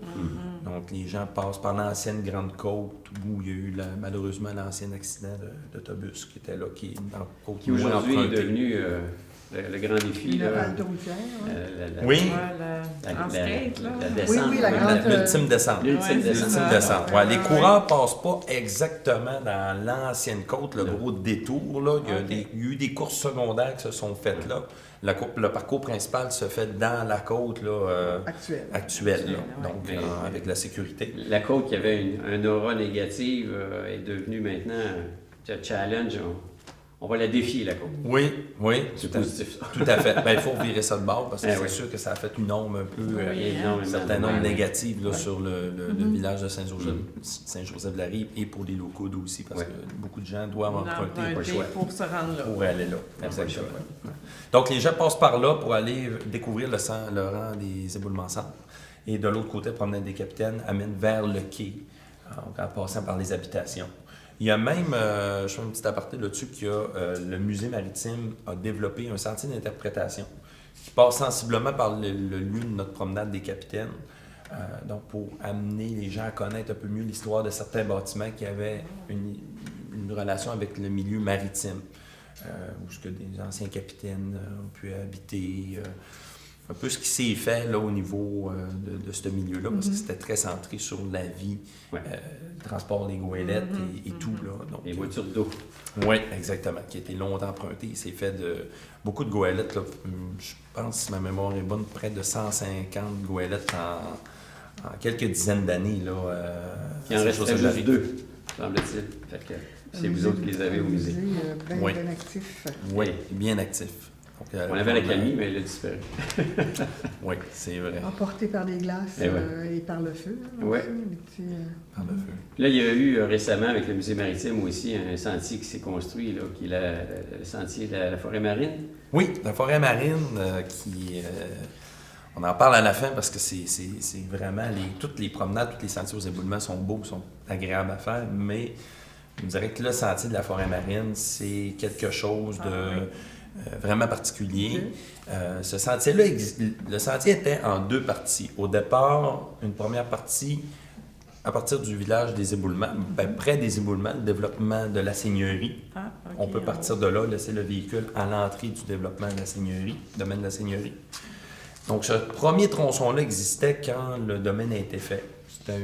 Donc, les gens passent par l'ancienne Grande Côte où il y a eu malheureusement l'ancien accident d'autobus qui était là, qui est dans la côte Qui aujourd'hui est empruntée. devenu le grand défi. Le là. Val de Routière, ouais. Oui, En skate, là. la descente. Oui, la grande- l'ultime descente. L'ultime Ouais, c'est descente. ça. L'ultime descente. Ouais, Ouais, les ouais, coureurs passent pas exactement dans l'ancienne côte, le Non. gros détour. Là. Il, y a Ok. il y a eu des courses secondaires qui se sont faites là. Le parcours principal se fait dans la côte là, Actuelle. actuelle, là. Ouais. Donc Mais- avec la sécurité. La côte qui avait un aura négative est devenue maintenant un challenge. On va la défier, la côte. Oui, C'est tout à, positif, ça. tout à fait. Ben, il faut virer ça de bord parce que Eh c'est oui. sûr que ça a fait une ombre un peu, Énormément un certain de nombre mal. négatif là, Ouais. sur le village de Saint-Joseph-de-la-Rive et pour les locaux aussi parce Ouais. que beaucoup de gens doivent emprunter pas le choix. pour se rendre là. pour aller là. pas le Exactement. choix. Ouais. Donc, les gens passent par là pour aller découvrir le rang des éboulements-centres. Et de l'autre côté, la promenade des Capitaines amène vers le quai, en passant par les habitations. Il y a même, je fais un petit aparté là-dessus, le musée maritime a développé un sentier d'interprétation qui passe sensiblement par le lieu de notre promenade des Capitaines. Donc, pour amener les gens à connaître un peu mieux l'histoire de certains bâtiments qui avaient une relation avec le milieu maritime, où ce que des anciens capitaines ont pu habiter, un peu ce qui s'est fait là, au niveau de ce milieu-là, parce que c'était très centré sur la vie, Ouais. le transport des goélettes et tout. Là. Donc, Les voitures d'eau. oui, exactement, qui a été longtemps emprunté. Il s'est fait de beaucoup de goélettes. Là. Je pense, si ma mémoire est bonne, près de 150 goélettes en quelques dizaines d'années. Là, Il en à resterait Saint-Joseph-de-la-Rive. juste deux, semble-t-il. Fait que c'est vous autres qui les avez au musée. Bien, Oui. bien actif. Oui, bien actif. Donc, On avait la Camille, mais elle a disparu. Oui, c'est vrai. Emporté par les glaces Eh ouais. et par le feu. hein, Ouais. aussi, les petits, Par le feu. Là, il y a eu récemment, avec le musée maritime aussi, un sentier qui s'est construit, là, qui est le sentier de la forêt marine. Oui, la forêt marine on en parle à la fin parce que c'est vraiment toutes les promenades, tous les sentiers aux éboulements sont beaux, sont agréables à faire, mais je me dirais que le sentier de la forêt marine, c'est quelque chose de vraiment particulier. Ce sentier-là, le sentier était en deux parties. Au départ, une première partie à partir du village des éboulements, près des éboulements, le développement de la seigneurie. Ah, ok. On peut partir de là, laisser le véhicule à l'entrée du développement de la seigneurie, domaine de la seigneurie. Donc, ce premier tronçon-là existait quand le domaine a été fait. C'était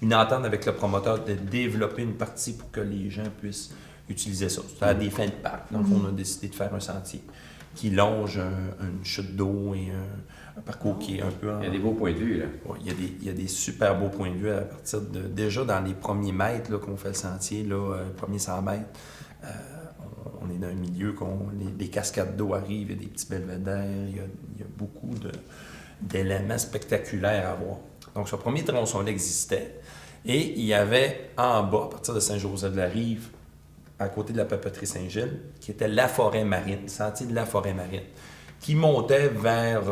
une entente avec le promoteur de développer une partie pour que les gens puissent utiliser ça. C'était à des fins de parc. Donc, on a décidé de faire un sentier qui longe une chute d'eau et un parcours qui est un peu en... Il y a des beaux points de vue, là. Ouais, il y a des super beaux points de vue à partir de... Déjà, dans les premiers mètres là, qu'on fait le sentier, là, les premiers 100 mètres, on est dans un milieu, les cascades d'eau arrivent, il y a des petits belvédères, il y a beaucoup d'éléments spectaculaires à voir. Donc, ce premier tronçon-là existait. Et il y avait en bas, à partir de Saint-Joseph-de-la-Rive, à côté de la papeterie Saint-Gilles, qui était la forêt marine, le sentier de la forêt marine, qui montait vers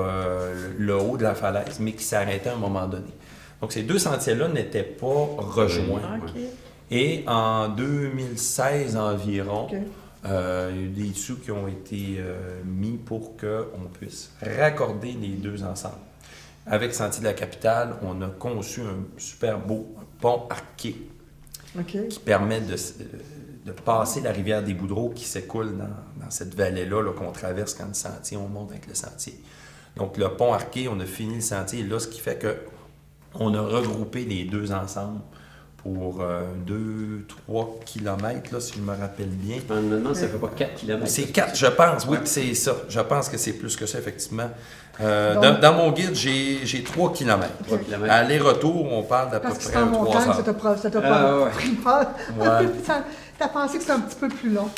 le haut de la falaise, mais qui s'arrêtait à un moment donné. Donc, ces deux sentiers-là n'étaient pas rejoints. OK. Et en 2016 environ, OK. il y a eu des sous qui ont été mis pour qu'on puisse raccorder les deux ensemble. Avec Sentier de la Capitale, on a conçu un super beau pont arqué OK. qui permet de passer la rivière des Boudreaux qui s'écoule dans cette vallée-là là, qu'on traverse quand le sentier, on monte avec le sentier. Donc, le pont arqué, on a fini le sentier, là, ce qui fait qu'on a regroupé les deux ensemble pour 2-3 kilomètres, là, si je me rappelle bien. Normalement, ça ne fait pas 4 km. C'est 4, je pense, oui, Ouais. c'est ça. Je pense que c'est plus que ça, effectivement. Donc- dans mon guide, j'ai 3 kilomètres. 3 km. Aller-retour, on parle d'à peu Parce que près c'est en 3 montagne, heures. ça t'a Ah, pas ouais. pris peur. Ouais. T'as pensé que c'était un petit peu plus long.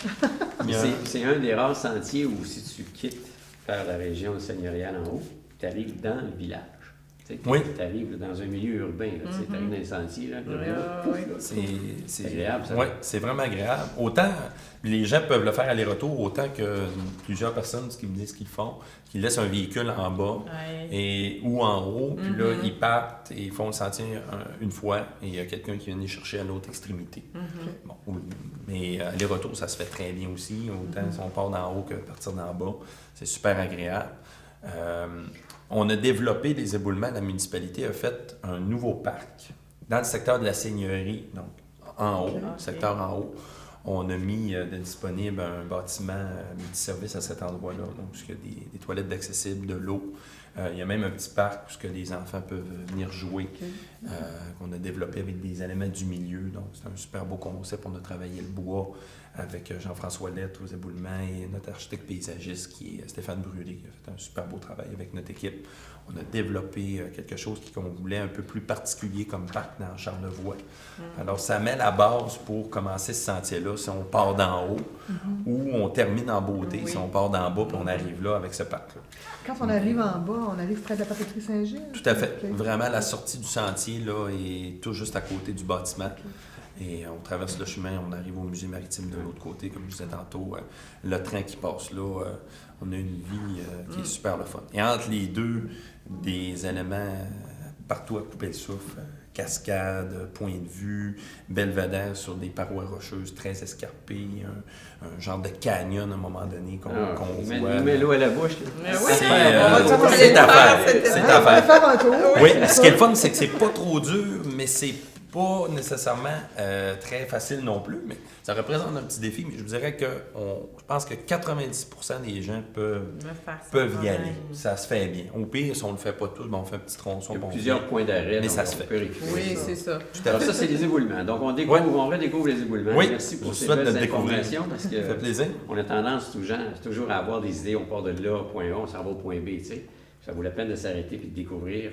C'est un des rares sentiers où si tu quittes vers la région seigneuriale en haut, tu arrives dans le village. Oui. Tu arrives dans un milieu urbain. Tu arrives dans les sentiers. Là, pouf, là. C'est agréable, ça. Oui, c'est vraiment agréable. Autant les gens peuvent le faire aller-retour, autant que plusieurs personnes, ce qu'ils me disent qu'ils font, qu'ils laissent un véhicule en bas ou en haut, puis là, ils partent et ils font le sentier une fois, et il y a quelqu'un qui vient les chercher à l'autre extrémité. Bon, mais aller-retour, ça se fait très bien aussi, autant si on part d'en haut que partir d'en bas. C'est super agréable. On a développé des éboulements. La municipalité a fait un nouveau parc dans le secteur de la Seigneurie, donc en haut, secteur en haut. On a mis de disponible un bâtiment multiservice à cet endroit-là, donc il y a des toilettes d'accessibles, de l'eau. Il y a même un petit parc où les enfants peuvent venir jouer, qu'on a développé avec des éléments du milieu. Donc, c'est un super beau concept. On a travaillé le bois avec Jean-François Lettre aux éboulements et notre architecte paysagiste qui est Stéphane Brûlé, qui a fait un super beau travail avec notre équipe. On a développé quelque chose qu'on voulait un peu plus particulier comme parc dans Charlevoix. Alors, ça met la base pour commencer ce sentier-là, si on part d'en haut ou on termine en beauté, si on part d'en bas puis on arrive là avec ce parc-là. Quand on arrive en bas, on arrive près de la papeterie Saint-Gilles. Tout à fait. Ok. Vraiment, la sortie du sentier là, est tout juste à côté du bâtiment. Et on traverse le chemin, on arrive au musée maritime de l'autre côté, comme je disais tantôt. Le train qui passe là, on a une vie qui est super le fun. Et entre les deux, des éléments partout à couper le souffle. Cascade, point de vue, belvédère sur des parois rocheuses très escarpées, un genre de canyon à un moment donné qu'on Il voit. met l'eau à la bouche. Là. Mais oui, C'est on à va faire. aller C'est faire, à On va faire. faire un tour. Oui, ce qui est le fun, c'est que c'est pas trop dur, mais c'est pas nécessairement très facile non plus. Mais ça représente un petit défi. Mais je vous dirais que je pense que 90% des gens peuvent y aller. Ça se fait bien. Au pire, si on le fait pas tous, on fait un petit tronçon. Il y a plusieurs points d'arrêt. Mais donc ça se on fait. peut récupérer Oui, ça. c'est ça. Tout à Alors fait. ça, c'est les éboulements. Donc, on redécouvre les éboulements. Oui, Merci je pour vous ces souhaite de belles le découvrir. informations parce Ça fait que plaisir. on a tendance toujours à avoir des idées. On part de là, point A, on s'en va au point B. Tu sais. Ça vaut la peine de s'arrêter et de découvrir,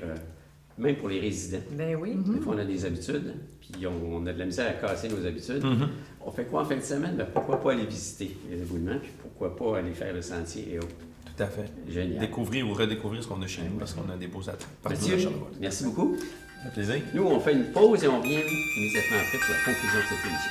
même pour les résidents. Ben oui. Des fois, on a des habitudes, puis on a de la misère à casser nos habitudes. Mhm. On fait quoi en fin de semaine? Ben, pourquoi pas aller visiter les éboulements, puis pourquoi pas aller faire le sentier et autres. Tout à fait. Génial. Découvrir ou redécouvrir ce qu'on a chez nous parce qu'on a des beaux attraits partout Mathieu, dans Charlevoix. merci beaucoup. Ça fait plaisir. Nous, on fait une pause et on revient immédiatement après pour la conclusion de cette émission.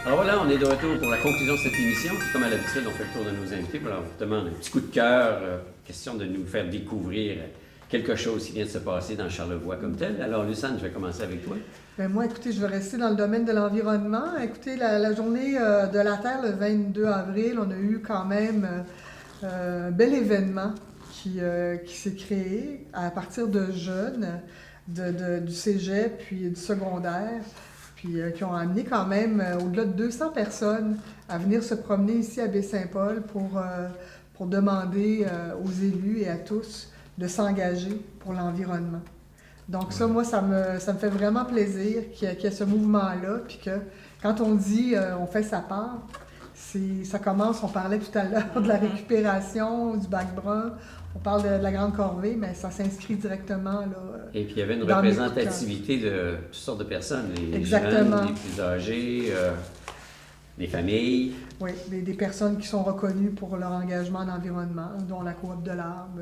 Alors voilà, on est de retour pour la conclusion de cette émission. Puis comme à l'habitude, on fait le tour de nos invités. Voilà, on vous demande un petit coup de cœur, question de nous faire découvrir quelque chose qui vient de se passer dans Charlevoix comme tel. Alors, Lucane, je vais commencer avec toi. Ben moi, écoutez, je vais rester dans le domaine de l'environnement. Écoutez, la journée de la Terre, le 22 avril, on a eu quand même un bel événement qui s'est créé à partir de jeunes du cégep puis du secondaire, puis qui ont amené quand même au-delà de 200 personnes à venir se promener ici à Baie-Saint-Paul pour demander aux élus et à tous de s'engager pour l'environnement. Donc ça, moi, ça me fait vraiment plaisir qu'il y ait ce mouvement-là, puis que quand on dit on fait sa part, ça commence, on parlait tout à l'heure de la récupération, du bac brun, on parle de la grande corvée, mais ça s'inscrit directement là. Et puis, il y avait une dans mes représentativité de toutes sortes de personnes, les Exactement. jeunes, les plus âgés, les familles. Oui, des personnes qui sont reconnues pour leur engagement en environnement, dont la coop de l'Arbre.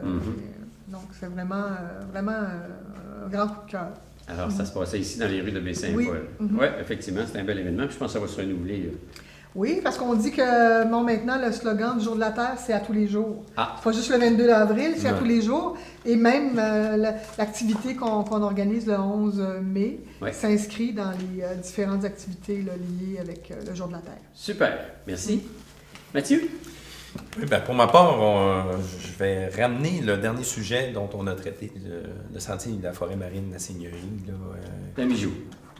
Donc, c'est vraiment un grand coup de cœur. Alors, ça se passait ici dans les rues de Baie-Saint-Paul. Oui. Oui, effectivement, c'est un bel événement. Puis je pense que ça va se renouveler. Oui, parce qu'on dit que maintenant, le slogan du Jour de la Terre, c'est à tous les jours. Ah. C'est pas juste le 22 avril, c'est à Ouais. tous les jours. Et même l'activité qu'on organise le 11 mai Ouais. s'inscrit dans les différentes activités là, liées avec le Jour de la Terre. Super. Merci. Mathieu? Oui, ben, pour ma part, je vais ramener le dernier sujet dont on a traité, le sentier de la forêt marine de la Seigneurie. Là, C'est un bijou.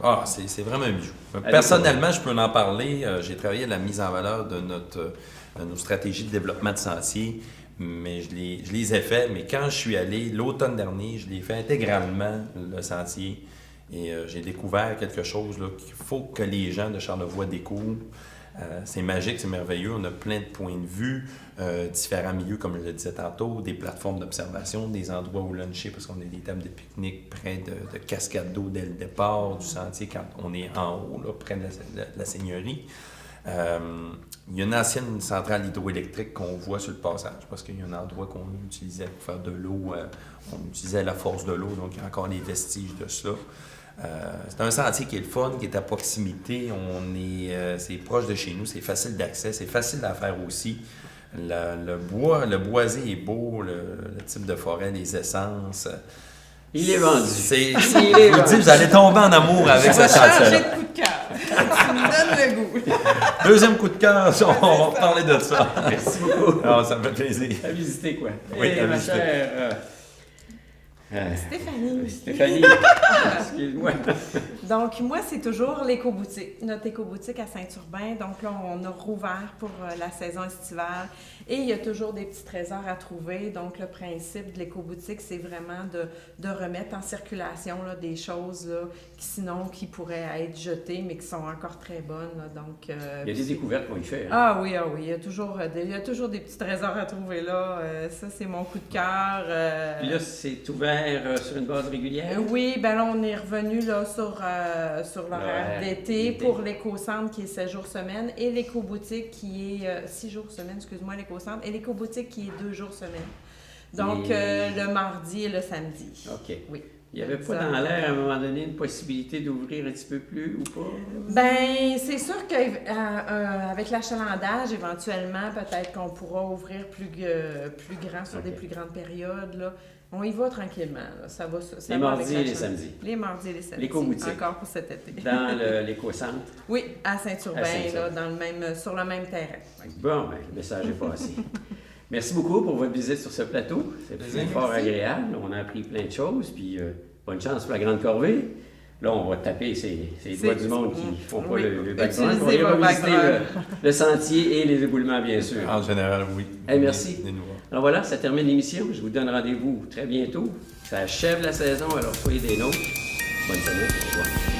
Ah, c'est vraiment un bijou. Allez, Personnellement, je peux en parler. J'ai travaillé à la mise en valeur de nos stratégies de développement de sentiers, mais je les ai faits. Mais quand je suis allé l'automne dernier, je l'ai fait intégralement, le sentier. Et j'ai découvert quelque chose là, qu'il faut que les gens de Charlevoix découvrent. C'est magique, c'est merveilleux. On a plein de points de vue, différents milieux, comme je le disais tantôt, des plateformes d'observation, des endroits où luncher, parce qu'on a des tables de pique-nique près de cascades d'eau dès le départ du sentier, quand on est en haut, là, près de la Seigneurie. Il y a une ancienne centrale hydroélectrique qu'on voit sur le passage, parce qu'il y a un endroit qu'on utilisait pour faire de l'eau, on utilisait la force de l'eau, donc il y a encore les vestiges de cela. C'est un sentier qui est le fun, qui est à proximité. C'est proche de chez nous, c'est facile d'accès, c'est facile à faire aussi. Le boisé est beau, le type de forêt, les essences. Il est vendu. Je vous dis, vous allez tomber en amour avec ce Changer sentier-là. de coup de cœur. Tu me donnes le goût. Deuxième coup de cœur, on va parler de ça. Merci beaucoup. Alors, ça me fait plaisir. À visiter, quoi. Oui, Eh, à ma visiter. chère, Stéphanie. Stéphanie, excuse-moi. Donc, moi, c'est toujours l'éco-boutique, notre éco-boutique à Saint-Urbain. Donc là, on a rouvert pour la saison estivale et il y a toujours des petits trésors à trouver. Donc, le principe de l'éco-boutique, c'est vraiment de remettre en circulation là, des choses là, qui pourraient être jetées, mais qui sont encore très bonnes. Là. Donc, Il y a des découvertes qu'on y fait. Hein. Ah oui, il y a toujours des petits trésors à trouver là. Ça, c'est mon coup de cœur. Puis là, c'est ouvert sur une base régulière? Oui, ben là, on est revenu là, sur l'horaire Ouais, d'été d'été. pour l'éco-centre qui est 7 jours semaine et l'éco-boutique qui est 6 jours semaine, excuse-moi, l'éco-centre, et l'éco-boutique qui est 2 jours semaine. Donc, Et- le mardi et le samedi. OK. Oui. Il n'y avait pas dans l'air, à un moment donné, une possibilité d'ouvrir un petit peu plus ou pas? Ben, c'est sûr qu'avec l'achalandage, éventuellement, peut-être qu'on pourra ouvrir plus grand sur des Ok. plus grandes périodes. Là. On y va tranquillement. Là. Ça va Les va mardis avec et les l'achalandage. samedis. Les mardis et les samedis. L'éco-boutique. Encore pour cet été. Dans l'éco-centre? Oui, à Saint-Urbain, À Saint-Urbain. là, sur le même terrain. Bon, ben, le message est passé. Merci beaucoup pour votre visite sur ce plateau. C'est Plaisir. fort agréable. On a appris plein de choses. Puis bonne chance pour la grande corvée. Là, on va taper ces doigts du monde qui ne font pas Oui. le background. On Utilisez ira vos visiter backgrounds. le sentier et les éboulements, bien sûr. En général, oui. Hey, merci. Venez nous voir. Alors voilà, ça termine l'émission. Je vous donne rendez-vous très bientôt. Ça achève la saison, alors soyez des nôtres. Bonne semaine. Au revoir.